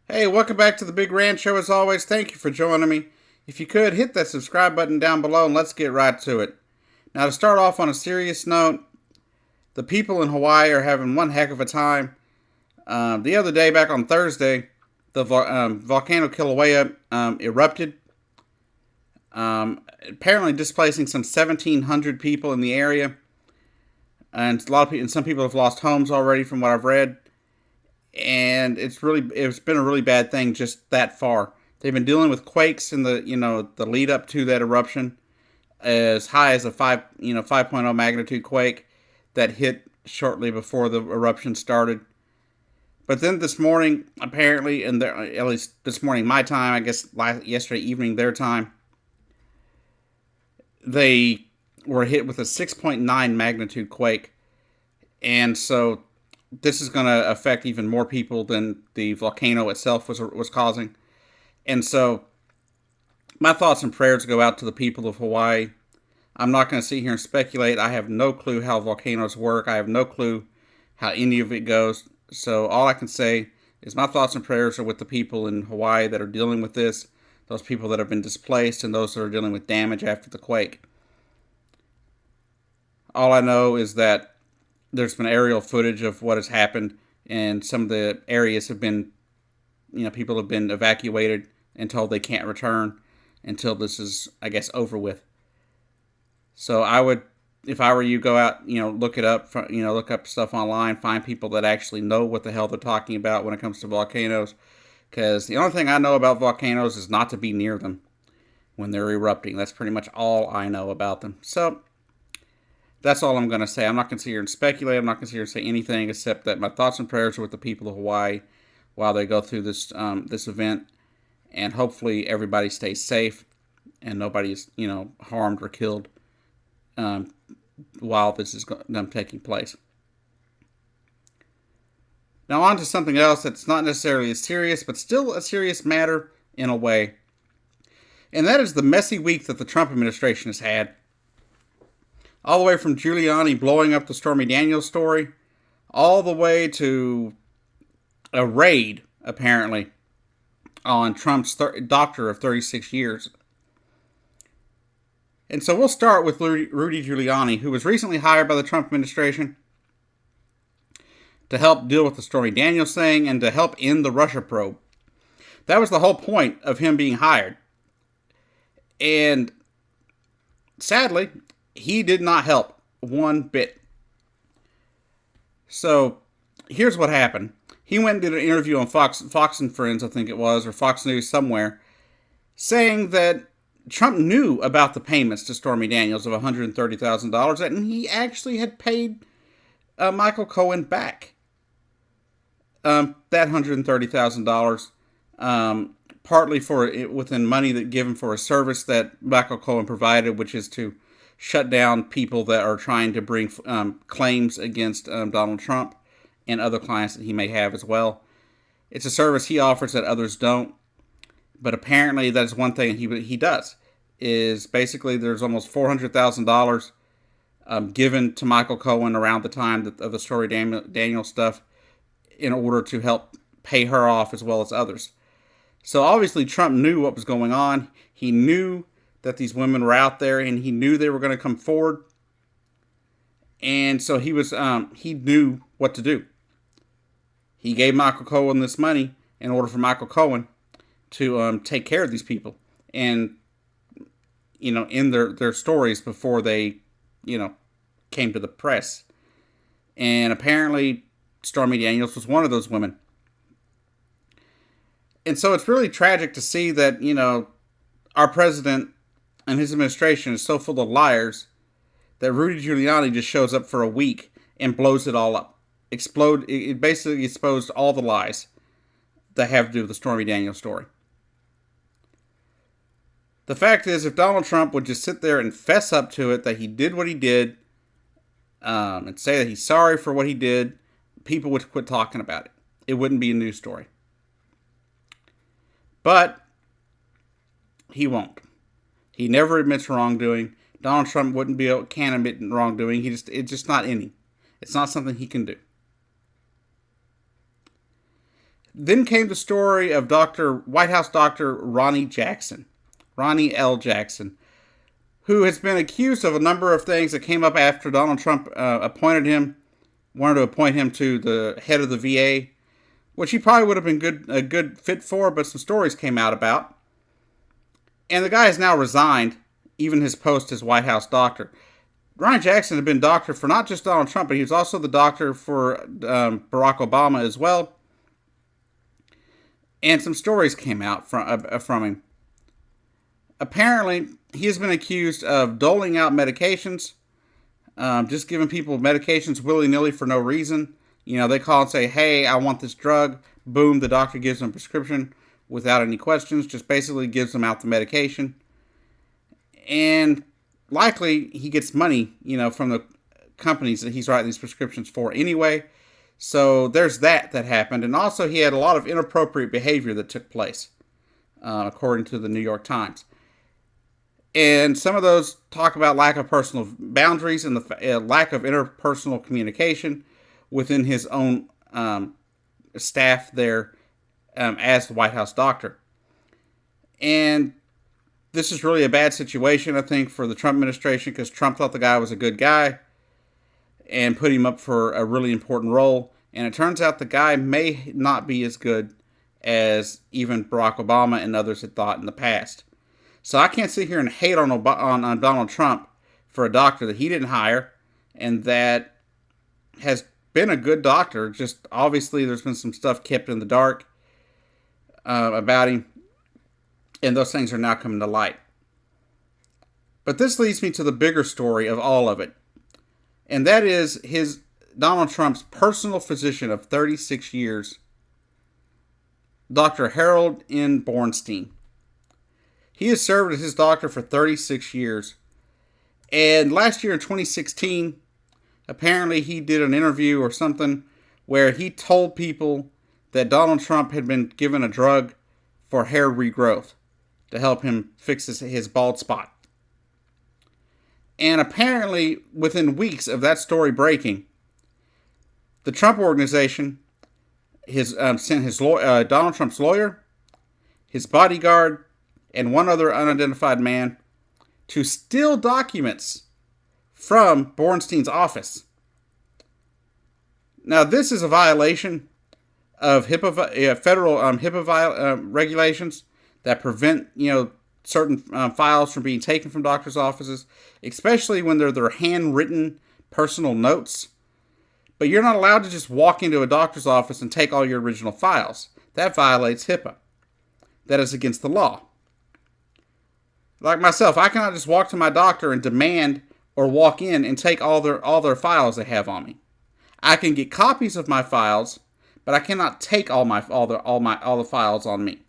Hey, welcome back to the Big Rant Show as always. Thank you for joining me. If you could, hit that subscribe button down below and let's get right to it. Now, to start off on a serious note, the people in Hawaii are having one heck of a time. The other day, back on Thursday, the volcano Kilauea erupted, apparently displacing some 1,700 people in the area. And a lot of people, and some people have lost homes already, from what I've read. And it's been a really bad thing just that far. They've been dealing with quakes in the lead up to that eruption, as high as a 5.0 magnitude quake that hit shortly before the eruption started. But then this morning, apparently, at least this morning my time, I guess yesterday evening their time, they were hit with a 6.9 magnitude quake, and so this is going to affect even more people than the volcano itself was causing. And so my thoughts and prayers go out to the people of Hawaii. I'm not going to sit here and speculate. I have no clue how volcanoes work. I have no clue how any of it goes. So all I can say is my thoughts and prayers are with the people in Hawaii that are dealing with this, those people that have been displaced, and those that are dealing with damage after the quake. All I know is that there's been aerial footage of what has happened, and some of the areas have been, people have been evacuated and told they can't return until this is, I guess, over with. So I would, if I were you, go out, look it up, look up stuff online, find people that actually know what the hell they're talking about when it comes to volcanoes, because the only thing I know about volcanoes is not to be near them when they're erupting. That's pretty much all I know about them. So that's all I'm going to say. I'm not going to sit here and speculate. I'm not going to sit here and say anything except that my thoughts and prayers are with the people of Hawaii while they go through this event, and hopefully everybody stays safe and nobody's harmed or killed while this is taking place. Now on to something else that's not necessarily as serious, but still a serious matter in a way, and that is the messy week that the Trump administration has had. All the way from Giuliani blowing up the Stormy Daniels story, all the way to a raid, apparently, on Trump's doctor of 36 years. And so we'll start with Rudy Giuliani, who was recently hired by the Trump administration to help deal with the Stormy Daniels thing and to help end the Russia probe. That was the whole point of him being hired. And sadly, he did not help one bit. So here's what happened. He went and did an interview on Fox and Friends, I think it was, or Fox News somewhere, saying that Trump knew about the payments to Stormy Daniels of $130,000, and he actually had paid Michael Cohen back that $130,000, partly within money that given for a service that Michael Cohen provided, which is to shut down people that are trying to bring claims against Donald Trump and other clients that he may have as well. It's a service he offers that others don't, but apparently that is one thing he does. Is basically there's almost $400,000 given to Michael Cohen around the time of the Stormy Daniels stuff in order to help pay her off as well as others. So obviously Trump knew what was going on. He knew that these women were out there, and he knew they were going to come forward. And so he knew what to do. He gave Michael Cohen this money in order for Michael Cohen to take care of these people and, in their stories before they, came to the press. And apparently Stormy Daniels was one of those women. And so it's really tragic to see that, our president and his administration is so full of liars that Rudy Giuliani just shows up for a week and blows it all up. It basically exposed all the lies that have to do with the Stormy Daniels story. The fact is, if Donald Trump would just sit there and fess up to it, that he did what he did, and say that he's sorry for what he did, people would quit talking about it. It wouldn't be a news story. But he won't. He never admits wrongdoing. Donald Trump can't admit wrongdoing. It's just not in him. It's not something he can do. Then came the story of White House Doctor Ronnie L. Jackson, who has been accused of a number of things that came up after Donald Trump wanted to appoint him to the head of the VA, which he probably would have been a good fit for, but some stories came out about. And the guy has now resigned, even his post as White House doctor. Ronnie Jackson had been doctor for not just Donald Trump, but he was also the doctor for Barack Obama as well. And some stories came out from him. Apparently, he has been accused of doling out medications, just giving people medications willy-nilly for no reason. You know, they call and say, hey, I want this drug. Boom, the doctor gives them a prescription without any questions, just basically gives them out the medication. And likely, he gets money, from the companies that he's writing these prescriptions for anyway. So there's that happened. And also, he had a lot of inappropriate behavior that took place, according to the New York Times. And some of those talk about lack of personal boundaries and the lack of interpersonal communication within his own staff there as the White House doctor. And this is really a bad situation, I think, for the Trump administration, because Trump thought the guy was a good guy and put him up for a really important role. And it turns out the guy may not be as good as even Barack Obama and others had thought in the past. So I can't sit here and hate on Donald Trump for a doctor that he didn't hire and that has been a good doctor. Just obviously there's been some stuff kept in the dark about him, and those things are now coming to light. But this leads me to the bigger story of all of it, and that is Donald Trump's personal physician of 36 years, Dr. Harold N. Bornstein. He has served as his doctor for 36 years. And last year in 2016, apparently he did an interview or something where he told people that Donald Trump had been given a drug for hair regrowth to help him fix his bald spot. And apparently, within weeks of that story breaking, the Trump organization sent Donald Trump's lawyer, his bodyguard, and one other unidentified man to steal documents from Bornstein's office. Now, this is a violation of federal HIPAA regulations that prevent, certain files from being taken from doctors' offices, especially when they're their handwritten personal notes. But you're not allowed to just walk into a doctor's office and take all your original files. That violates HIPAA. That is against the law. Like myself, I cannot just walk to my doctor and demand or walk in and take all their files they have on me. I can get copies of my files, but I cannot take all the files on me.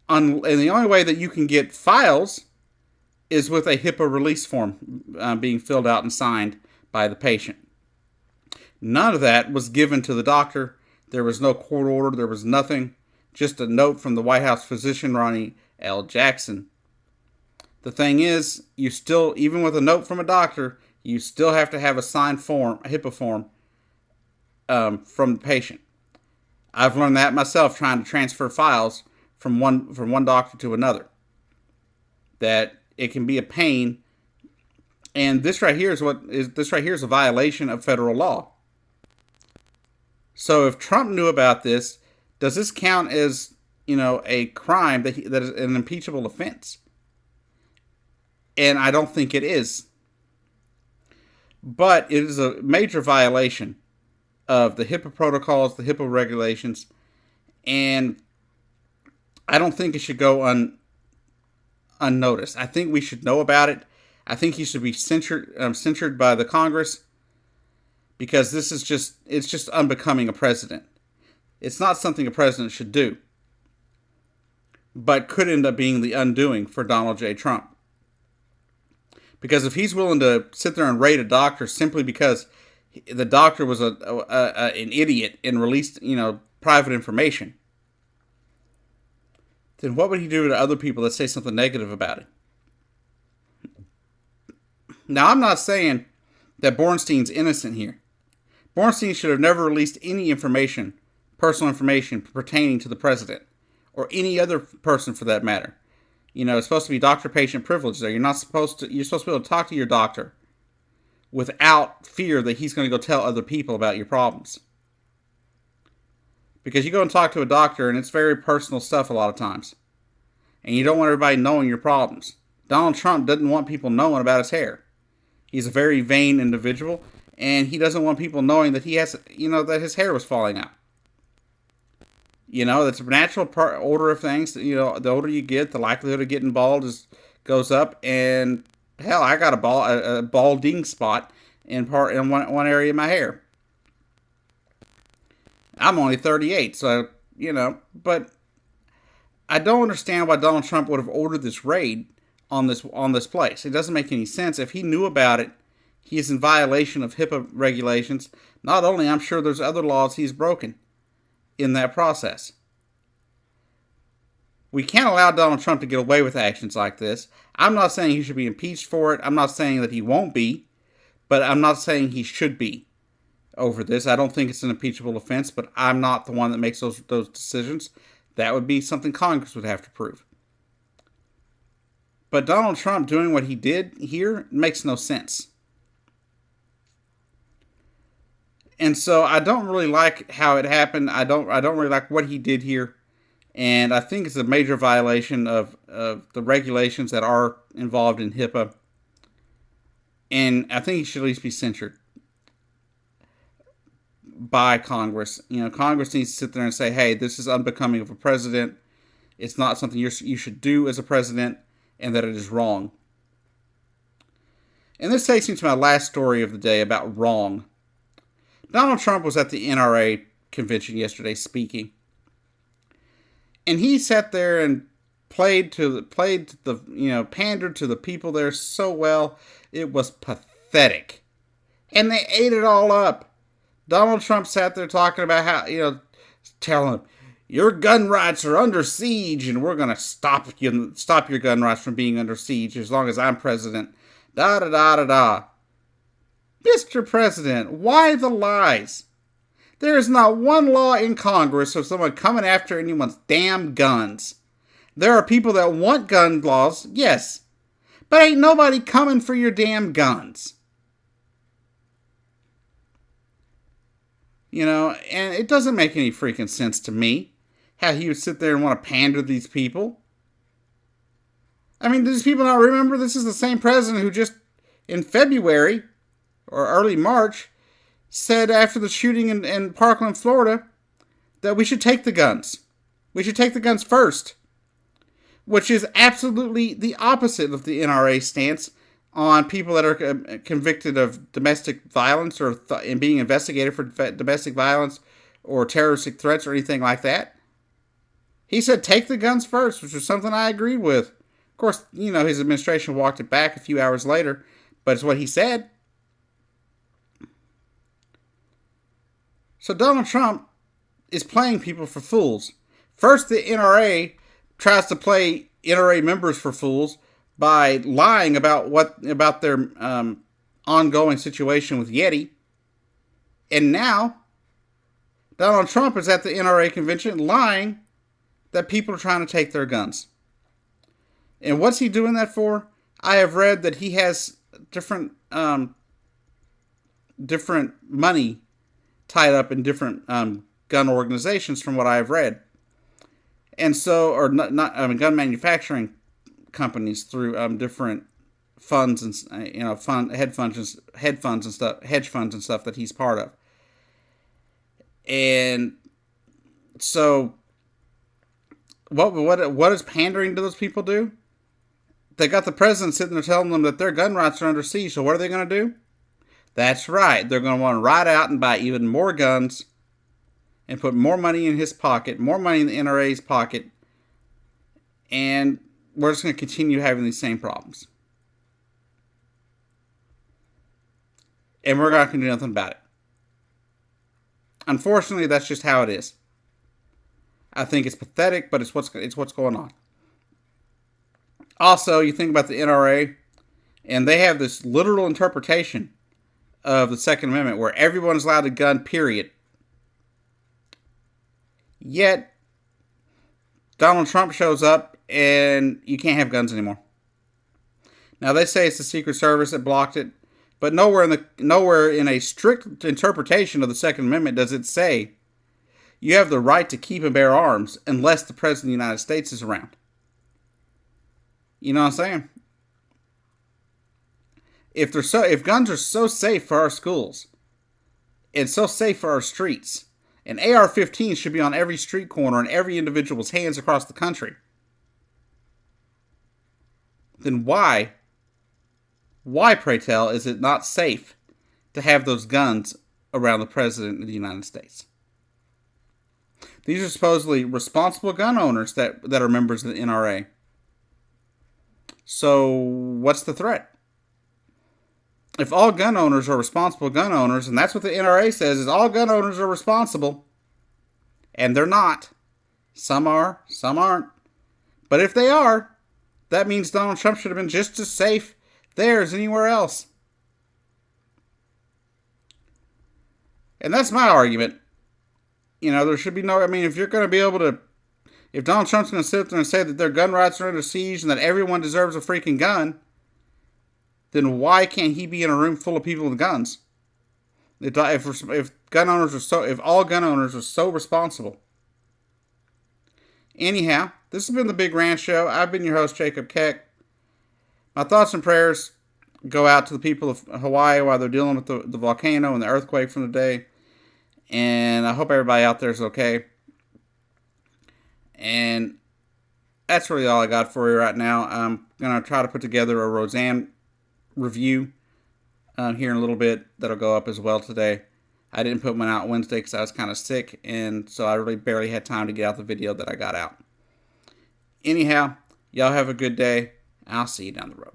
And the only way that you can get files is with a HIPAA release form being filled out and signed by the patient. None of that was given to the doctor. There was no court order. There was nothing. Just a note from the White House physician, Ronnie L. Jackson. The thing is, you still, even with a note from a doctor, you still have to have a signed form, a HIPAA form, from the patient. I've learned that myself trying to transfer files from one doctor to another. That it can be a pain, and this right here is a violation of federal law. So if Trump knew about this, does this count as, a crime that is an impeachable offense? And I don't think it is. But it is a major violation of the HIPAA protocols, the HIPAA regulations, and I don't think it should go unnoticed. I think we should know about it. I think he should be censured by the Congress, because it's just unbecoming a president. It's not something a president should do, but could end up being the undoing for Donald J. Trump. Because if he's willing to sit there and raid a doctor simply because the doctor was an idiot and released, private information, then what would he do to other people that say something negative about it? Now, I'm not saying that Bornstein's innocent here, Bornstein should have never released any information, personal information, pertaining to the president, or any other person for that matter. It's supposed to be doctor-patient privilege there. You're supposed to be able to talk to your doctor without fear that he's going to go tell other people about your problems. Because you go and talk to a doctor, and it's very personal stuff a lot of times. And you don't want everybody knowing your problems. Donald Trump doesn't want people knowing about his hair. He's a very vain individual, and he doesn't want people knowing that that his hair was falling out. That's a natural order of things. The older you get, the likelihood of getting bald goes up. And hell, I got a balding spot in one area of my hair. I'm only 38, so but I don't understand why Donald Trump would have ordered this raid on this place. It doesn't make any sense. If he knew about it, he is in violation of HIPAA regulations. Not only, I'm sure there's other laws he's broken in that process. We can't allow Donald Trump to get away with actions like this. I'm not saying he should be impeached for it. I'm not saying that he won't be, but I'm not saying he should be over this. I don't think it's an impeachable offense, but I'm not the one that makes those decisions. That would be something Congress would have to prove. But Donald Trump doing what he did here makes no sense. And so I don't really like how it happened. I don't really like what he did here. And I think it's a major violation of the regulations that are involved in HIPAA. And I think he should at least be censured by Congress. Congress needs to sit there and say, hey, this is unbecoming of a president. It's not something you should do as a president, and that it is wrong. And this takes me to my last story of the day about wrong. Donald Trump was at the NRA convention yesterday speaking. And he sat there and pandered to the people there so well, it was pathetic. And they ate it all up. Donald Trump sat there talking about how, telling them, your gun rights are under siege, and we're going to stop your gun rights from being under siege as long as I'm president. Da da da da da. Mr. President, why the lies? There is not one law in Congress of someone coming after anyone's damn guns. There are people that want gun laws, yes, but ain't nobody coming for your damn guns. And it doesn't make any freaking sense to me how he would sit there and want to pander to these people. I mean, do these people not remember this is the same president who just in February or early March said after the shooting in Parkland, Florida, that we should take the guns. We should take the guns first. Which is absolutely the opposite of the NRA stance on people that are convicted of domestic violence or being investigated for domestic violence or terroristic threats or anything like that. He said take the guns first, which was something I agreed with. Of course, his administration walked it back a few hours later, but it's what he said. So Donald Trump is playing people for fools. First, the NRA tries to play NRA members for fools by lying about their ongoing situation with Yeti. And now, Donald Trump is at the NRA convention lying that people are trying to take their guns. And what's he doing that for? I have read that he has different money tied up in different gun organizations from what I have read. And so, or gun manufacturing companies through different funds and hedge funds and stuff that he's part of. And so, what does pandering to those people do? They got the president sitting there telling them that their gun rights are under siege. So what are they going to do? That's right. They're going to want to ride out and buy even more guns and put more money in his pocket, more money in the NRA's pocket, and we're just going to continue having these same problems. And we're not going to do nothing about it. Unfortunately, that's just how it is. I think it's pathetic, but it's what's going on. Also, you think about the NRA, and they have this literal interpretation of the Second Amendment where everyone is allowed a gun, period. Yet, Donald Trump shows up and you can't have guns anymore. Now, they say it's the Secret Service that blocked it, but nowhere in a strict interpretation of the Second Amendment does it say you have the right to keep and bear arms unless the President of the United States is around. You know what I'm saying? If guns are so safe for our schools and so safe for our streets, an AR-15 should be on every street corner and every individual's hands across the country, then why, pray tell, is it not safe to have those guns around the President of the United States? These are supposedly responsible gun owners that are members of the NRA. So, what's the threat? If all gun owners are responsible gun owners, and that's what the NRA says, is all gun owners are responsible, and they're not. Some are, some aren't. But if they are, that means Donald Trump should have been just as safe there as anywhere else. And that's my argument. You know, there should be no, if you're going to be able to, if Donald Trump's going to sit there and say that their gun rights are under siege and that everyone deserves a freaking gun, then why can't he be in a room full of people with guns? If all gun owners are so responsible. Anyhow, this has been the Big Rant Show. I've been your host, Jacob Keck. My thoughts and prayers go out to the people of Hawaii while they're dealing with the volcano and the earthquake from the day. And I hope everybody out there is okay. And that's really all I got for you right now. I'm going to try to put together a Roseanne review here in a little bit that'll go up as well today. I didn't put one out Wednesday because I was kind of sick, and so I really barely had time to get out the video that I got out. Anyhow, y'all have a good day. I'll see you down the road.